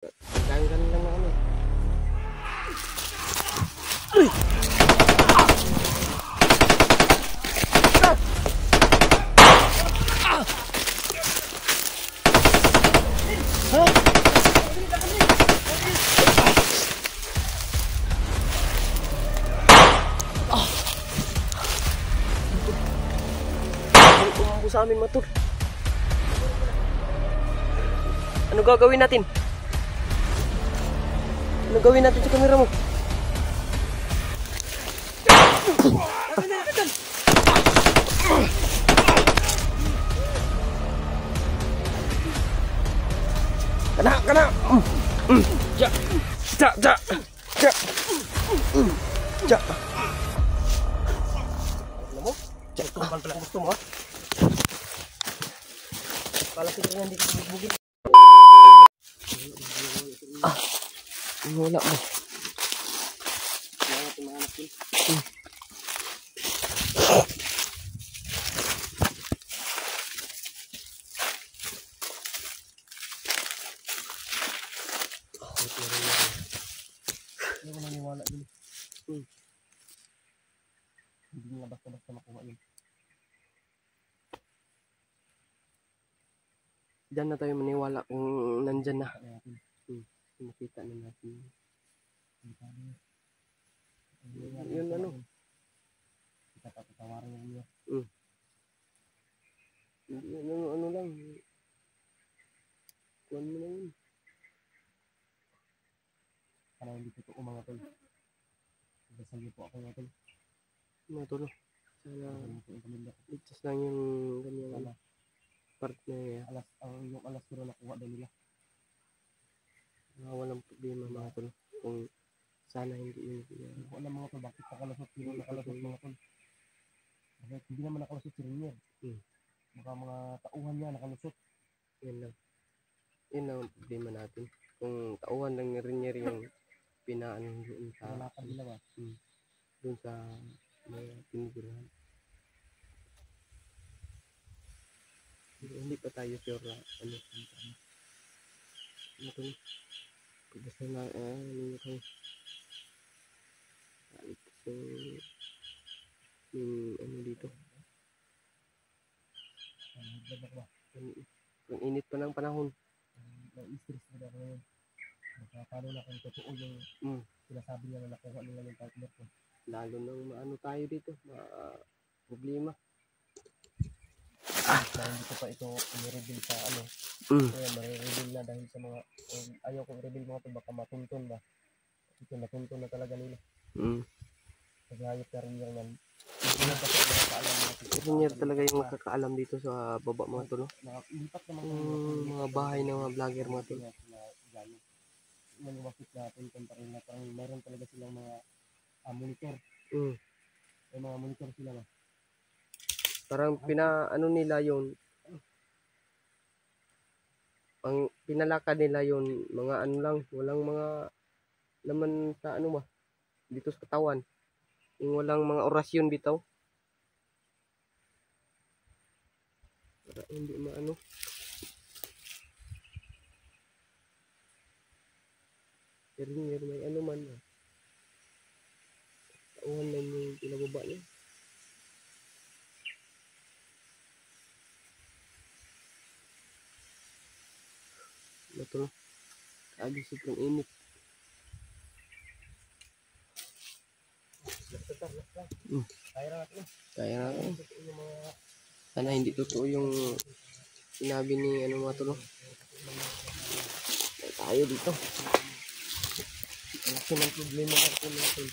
Ganyan lang na ano. Umambo sa amin matur. Ano gagawin natin? Ano gawin natin sa kamera mo? Kana. Ja. Alam mo? Tumbal pala gusto mo. Kala siguro nandito sa bukid. Wala mo. Wala natin mga anak yun. Hindi ko naniwala yun. Hindi nga basta-basta makuha yun. Diyan na tayo maniwala kung nandyan na. Makita na natin. Yun ano. Kita papatawarin yung niya. Ano lang. Kuhan mo lang yun. Parang hindi totoo mga tol. Nagsasabi po ako mga tol. Mga tol. Sana ligtas lang yung kanyang partner. Yung alas pero nakuha daw nila. Walang problema mga tol. Kung sana hindi yun. Hindi ko alam mga tol. Bakit nakalusot yun? Nakalusot mga tol. Bakit hindi naman nakalusot si Rinier? Baka mga tauhan niya nakalusot. Yan lang. Yun lang ang problema natin. Kung tauhan lang ni Rinier yung pinaan doon sa malakad nila ba? Doon sa mga pinigurahan. Hindi pa tayo sure ano ito. Basta na ano kayo. Ano dito. Ang init pa ng panahon. Na-stress na ako ngayon. Paano na kung totoo yung sinasabi niya na nakuha nila yung partner ko. Lalo nang maano tayo dito. Problema. Hindi ko pa ito i-reveal sa ano. Kaya ma-reveal na dahil sa mga ayaw ko i-reveal mga ito baka matuntun ba. Ito natuntun na talaga nila. Kasi hayop na rin yung Rinier talaga yung makakaalam dito sa baba mga ito, no? Mga bahay ng mga vlogger mga ito. Manumapit natin kung parang mayroon talaga silang mga monitor. May mga monitor sila ba? Parang pinaano nila yun. Ang pinalakad nila yun, mga ano lang, walang mga laman sa ano ba? Dito sa katawan. Yung walang mga orasyon bitaw. Para hindi maano. Pero may ano man. Tauhan lang yung pinababa niya. Ito. Agisip ng init. Kaya natin. Sana hindi totoo yung sinabi ni ano mga tulo. Tayo dito. Laki ng problema ako natin.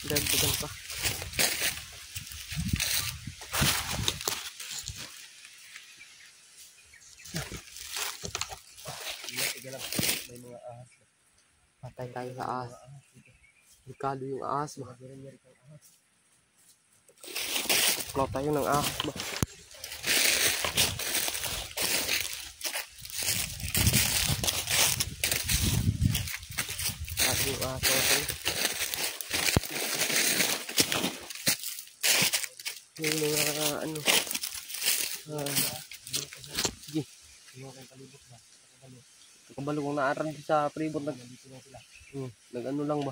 Dagdagan pa. May mga ahas. Patay tayo sa ahas. Delikado yung ahas ba? Klaw tayo ng ahas ba? At yung ahas natin. Yung mga ano. Sige. Kabalo kung naaran sa pribot Nandito lang sila. nag-ano lang ba?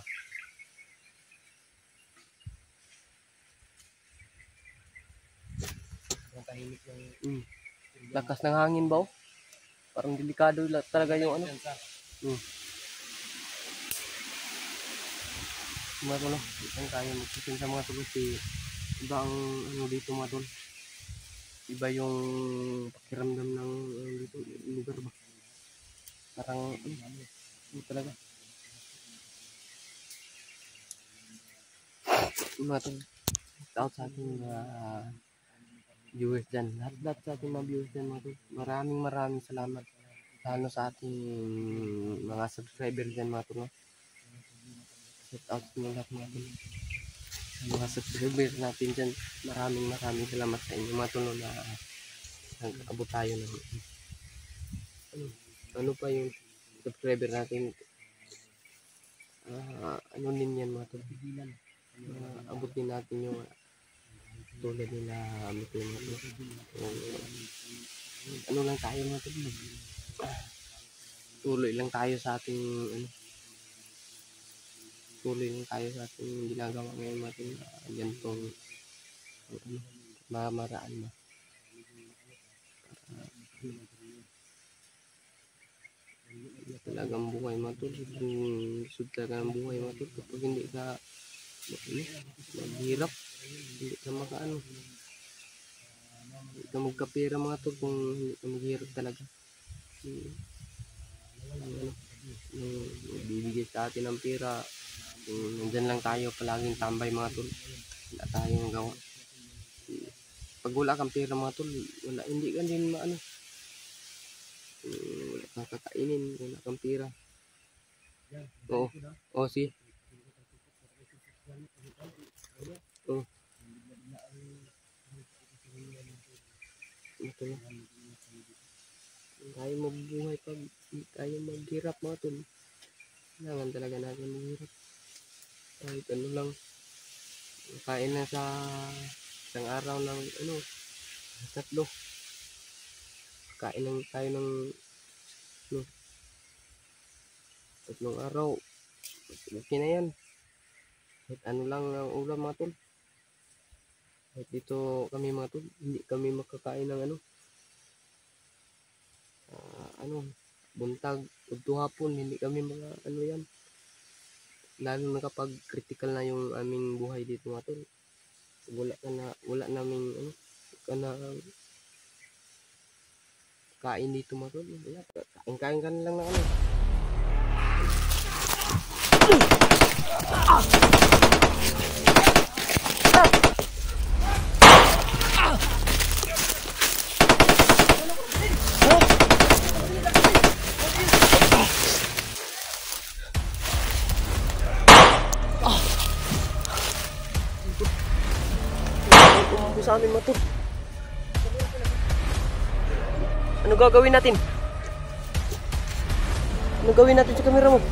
Ang tahimik ng Lakas ng hangin ba oh? Parang delikado talaga yung ano. Piyansa. Mga tol, isang tayo magsisin sa mga tol kasi iba ang ano dito mga tol. Iba yung pakiramdam ng dito, lugar ba? Parang ano talaga. Mga tol, out sa ating viewers dyan. Lahat sa ating mga viewers dyan mga tol. Maraming salamat. Lalo sa ating mga subscriber dyan mga tol. Shout out sa lahat mga tol. Mga subscriber natin dyan. Maraming salamat sa inyo mga tol na nag-abot tayo ng ano pa yung subscriber natin. Ano din yan mga tol. Abot din natin yung tulad nila mga tol. Ano lang tayo mga tol. Tuloy lang tayo sa ating ano. Tuloy lang tayo sa ating ginagawa ngayon natin ganitong ano, mamaraan ba. Talagang buhay mga tol. Sud talaga ng buhay mga tol. Kapag hindi ka maghirap, hindi ka makaano. Hindi ka magkapira mga tol kung hindi ka maghirap talaga. Bibigay sa atin ng pera. Nandyan lang tayo palaging tambay mga tol. Wala tayong gawa. Pag wala kang pera mga tol, wala, hindi ka din maano. Wala kang kakainin, wala kang pera. Oo. Oo, si. Oo. Ito na. Tayo mabubuhay pag tayo maghirap mga tol. Kailangan talaga natin maghirap. Kahit ano lang. Kain na sa isang araw ng ano, 3. Kain lang tayo ng ano, 3 araw. Okay na yan. Kahit ano lang ang ulam mga tol. Kahit dito kami mga tol, hindi kami makakain ng buntag, hapon, hindi kami mga ano yan. Lalo na kapag critical na yung aming buhay dito mga tol. Wala naming kain dito mga tol. Kain ka na lang ng ano. Sa amin mga tol. Ano gagawin natin? Ano gawin natin sa kamera mo?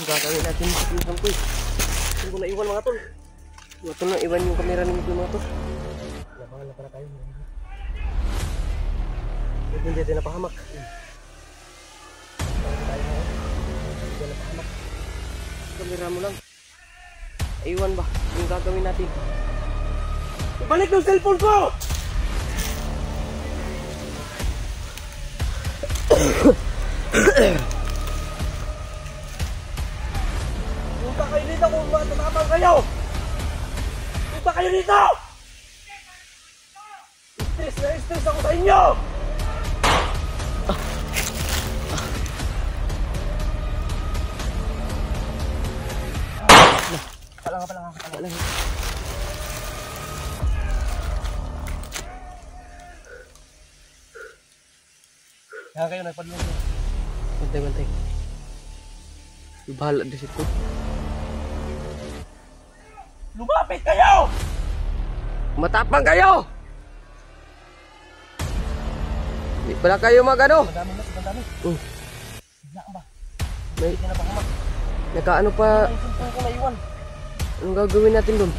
Gagawin natin sa pinsan ko eh. Hindi ko naiwan mga tol. Mga tol na iwan yung kamera nito mga tol. Labangan na pala tayo. Hindi natin napahamak. Kamera mo lang. Iwan ba? Yung gagawin natin. Ibalik yung cellphone ko! Punta kayo dito kung matatapang kayo! Punta kayo dito! Stress ako sa inyo! Pala. Kaya kayo nagpadulong ko. Bantay. Bahala din siya ko. Lumapit kayo! Matapang kayo! Hindi pala kayo magano. Madami na, madami. Bigla ka ba? May, Hindi ka na ba hamak? nakaano pa, Yung cellphone ko naiwan. anong gagawin natin doon?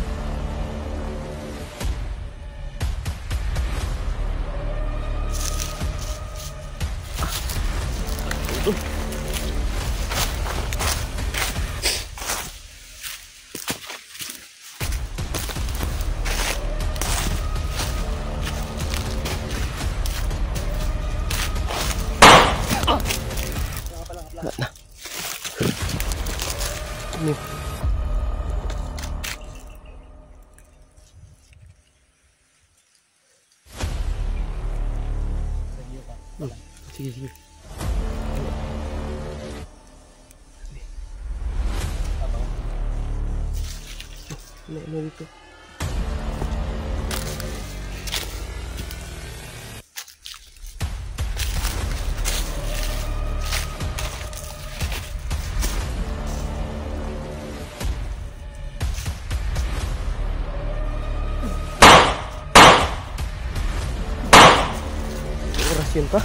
Wala na. Ano? Sige, sige. Ano dito? Oras yun pa.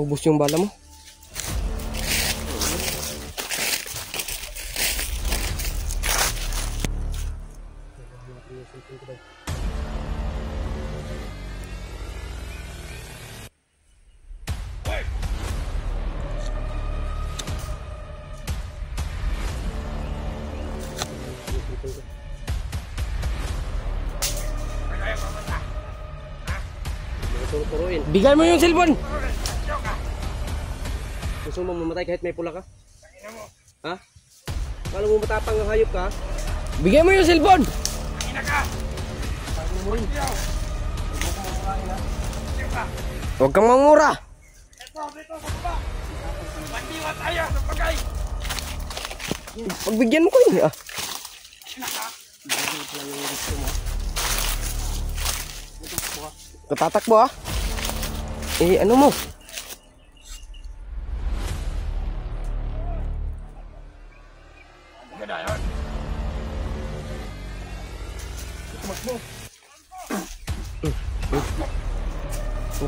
Ubus yung bala mo. Bigay mo yung cellphone. Gusto mo mamatay kahit may pula ka? Ha? Paano mo matapang ang hayop ka? Bigay mo yung cellphone. Huwag kang mangura. Pagbigyan mo ko yun. Ah. Katatakbo ah. Eh ano mo?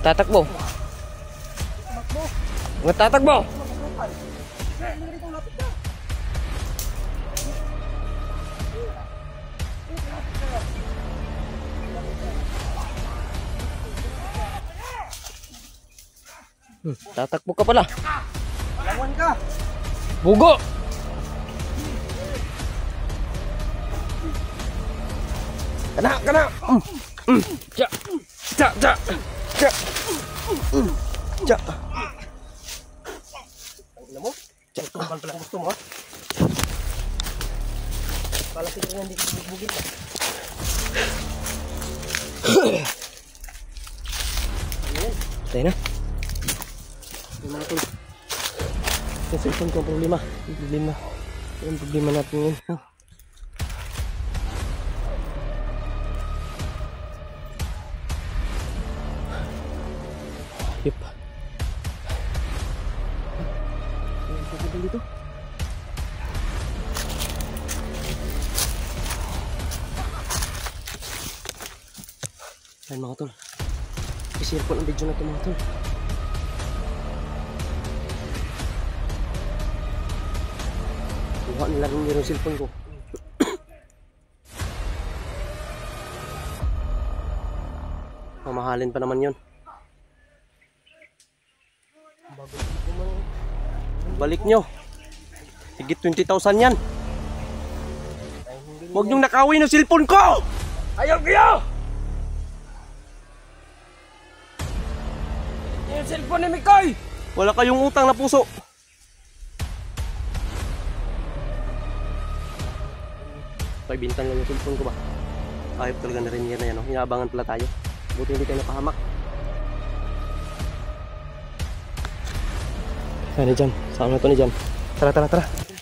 Tatakbo. Tatakbo. Tatakbo ka pala. Lawan ka. Bugo. Kana, kana. Ja. Ja, ja. Ja. Ja. Alam mo? Ja. Tumbal pala gusto mo ha? Kala kita nga hindi ka bugit ha? Patay na. Yung mga tol. Yung cellphone ko ang problema. Yung problema. Yung problema natin yun. Yep. Yung pagkagal dito. Ayan mga tol. I-share ko ang video na ito mga tol. Kuha nila rin yung cellphone ko. Mamahalin pa naman yun. Balik nyo. Higit 20,000 yan. Huwag nyong nakawin yung cellphone ko! Ayaw kayo! Yung cellphone ni Mikoy! Wala kayong utang na puso. Pagbintan lang yung cellphone ko ba? Ayop talaga na rin yan na yan. Inaabangan pala tayo. Buti hindi tayo napahamak. Ayan ni Jan. Sama na to ni Jan. Tara, tara, tara.